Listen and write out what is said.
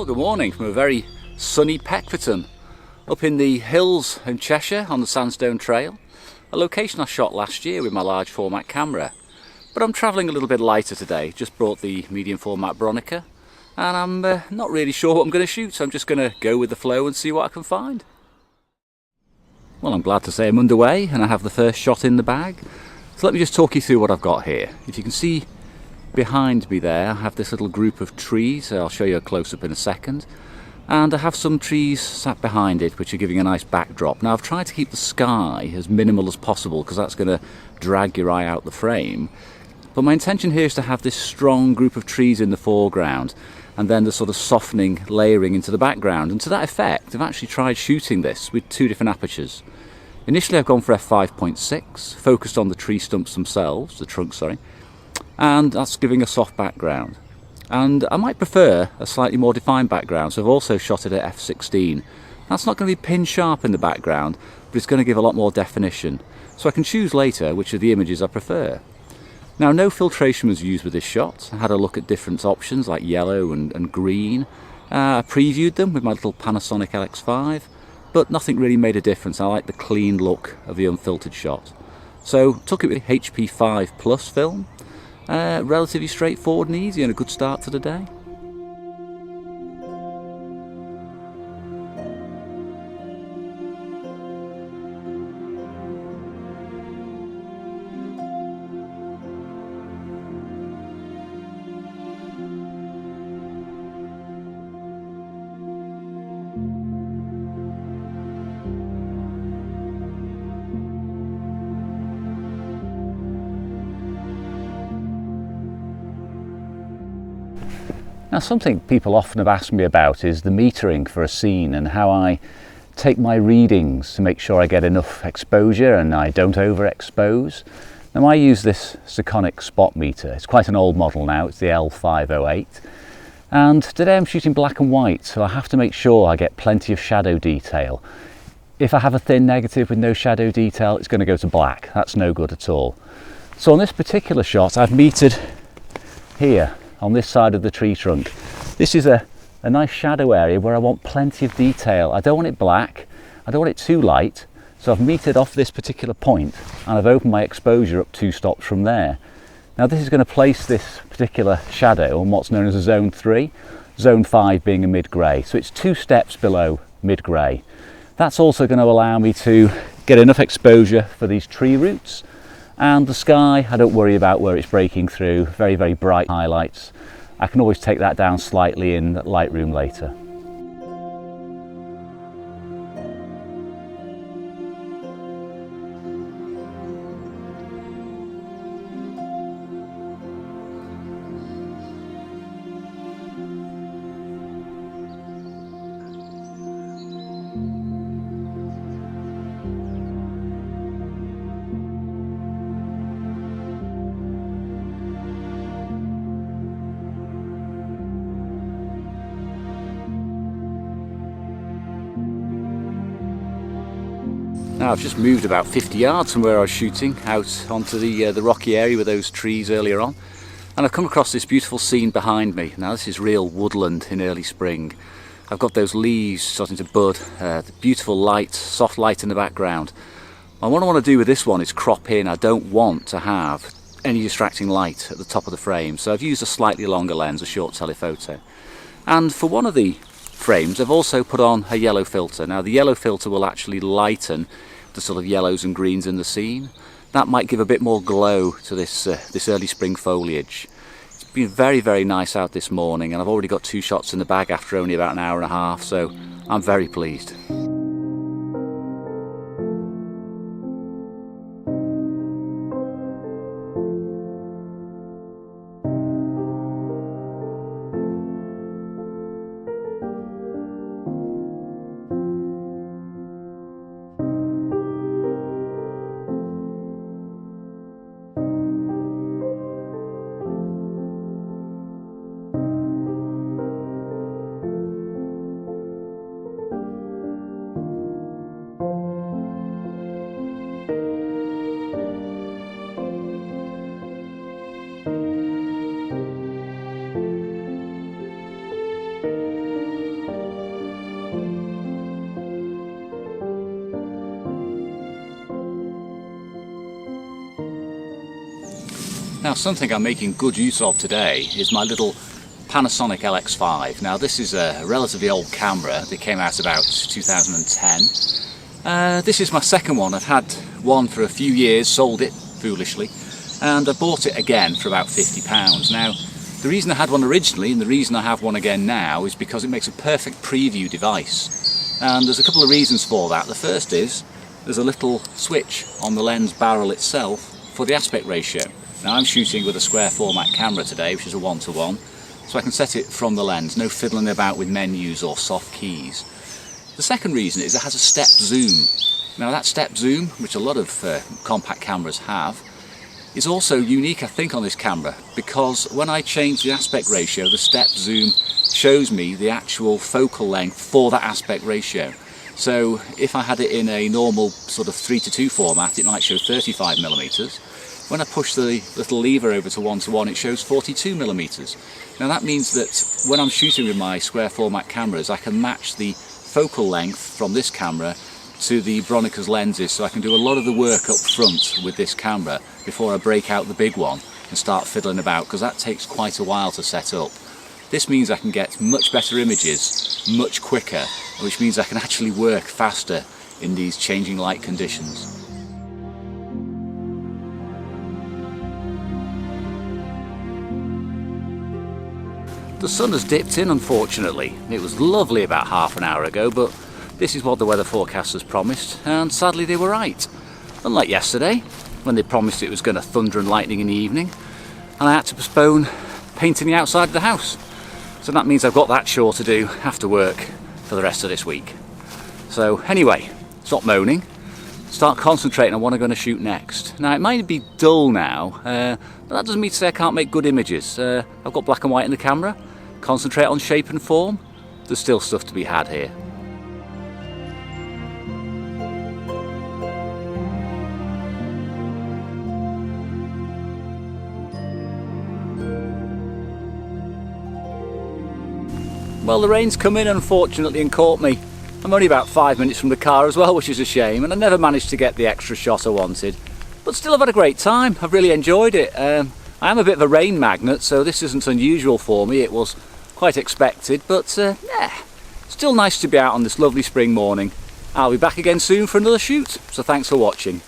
Well, good morning from a very sunny Peckforton, up in the hills in Cheshire on the Sandstone Trail, a location I shot last year with my large format camera. But I'm travelling a little bit lighter today, just brought the medium format Bronica, and I'm not really sure what I'm going to shoot, so I'm just going to go with the flow and see what I can find. Well, I'm glad to say I'm underway and I have the first shot in the bag. So let me just talk you through what I've got here. If you can see behind me there, I have this little group of trees. I'll show you a close-up in a second. And I have some trees sat behind it which are giving a nice backdrop. Now I've tried to keep the sky as minimal as possible because that's going to drag your eye out the frame. But my intention here is to have this strong group of trees in the foreground and then the sort of softening layering into the background. And to that effect, I've actually tried shooting this with two different apertures. Initially I've gone for f5.6, focused on the tree stumps themselves, the trunk, sorry, and that's giving a soft background. And I might prefer a slightly more defined background, so I've also shot it at f16. That's not going to be pin sharp in the background, but it's going to give a lot more definition. So I can choose later which of the images I prefer. Now, no filtration was used with this shot. I had a look at different options like yellow and green. I previewed them with my little Panasonic LX5, but nothing really made a difference. I like the clean look of the unfiltered shot. So took it with HP5 Plus film. Relatively straightforward and easy and a good start to the day. Now, something people often have asked me about is the metering for a scene and how I take my readings to make sure I get enough exposure and I don't overexpose. Now, I use this Sekonic spot meter. It's quite an old model now, it's the L508. And today I'm shooting black and white, so I have to make sure I get plenty of shadow detail. If I have a thin negative with no shadow detail, it's going to go to black. That's no good at all. So on this particular shot, I've metered here on this side of the tree trunk. This is a nice shadow area where I want plenty of detail. I don't want it black, I don't want it too light, so I've metered off this particular point and I've opened my exposure up 2 stops from there. Now this is going to place this particular shadow on what's known as a zone 3, zone 5 being a mid-grey, so it's 2 steps below mid-grey. That's also going to allow me to get enough exposure for these tree roots. And the sky, I don't worry about where it's breaking through, very, very bright highlights. I can always take that down slightly in Lightroom later. Now I've just moved about 50 yards from where I was shooting out onto the rocky area with those trees earlier on, and I've come across this beautiful scene behind me. Now this is real woodland in early spring. I've got those leaves starting to bud, the beautiful light, soft light in the background. And what I want to do with this one is crop in. I don't want to have any distracting light at the top of the frame, so I've used a slightly longer lens, a short telephoto. And for one of the frames I've also put on a yellow filter. Now the yellow filter will actually lighten the sort of yellows and greens in the scene. That might give a bit more glow to this early spring foliage. It's been very, very nice out this morning and I've already got 2 shots in the bag after only about an hour and a half, so I'm very pleased. Now something I'm making good use of today is my little Panasonic LX5. Now this is a relatively old camera that came out about 2010. This is my second one. I've had one for a few years, sold it foolishly, and I bought it again for about £50. Now the reason I had one originally and the reason I have one again now is because it makes a perfect preview device, and there's a couple of reasons for that. The first is there's a little switch on the lens barrel itself for the aspect ratio. Now I'm shooting with a square format camera today, which is a 1:1, so I can set it from the lens, no fiddling about with menus or soft keys. The second reason is it has a step zoom. Now that step zoom, which a lot of compact cameras have, is also unique I think on this camera, because when I change the aspect ratio, the step zoom shows me the actual focal length for that aspect ratio. So if I had it in a normal sort of 3:2 format, it might show 35mm. When I push the little lever over to 1:1, it shows 42mm. Now that means that when I'm shooting with my square format cameras, I can match the focal length from this camera to the Bronica's lenses, so I can do a lot of the work up front with this camera before I break out the big one and start fiddling about, because that takes quite a while to set up. This means I can get much better images much quicker, which means I can actually work faster in these changing light conditions. The sun has dipped in, unfortunately. It was lovely about half an hour ago, but this is what the weather forecasters promised, and sadly they were right. Unlike yesterday, when they promised it was going to thunder and lightning in the evening, and I had to postpone painting the outside of the house. So that means I've got that chore to do after work for the rest of this week. So anyway, stop moaning, start concentrating on what I'm going to shoot next. Now it might be dull now, but that doesn't mean to say I can't make good images. I've got black and white in the camera, concentrate on shape and form. There's still stuff to be had here. Well, the rain's come in unfortunately and caught me. I'm only about 5 minutes from the car as well, which is a shame, and I never managed to get the extra shot I wanted. But still, I've had a great time. I've really enjoyed it. I am a bit of a rain magnet, so this isn't unusual for me. It was quite expected, but yeah, still nice to be out on this lovely spring morning. I'll be back again soon for another shoot, so thanks for watching.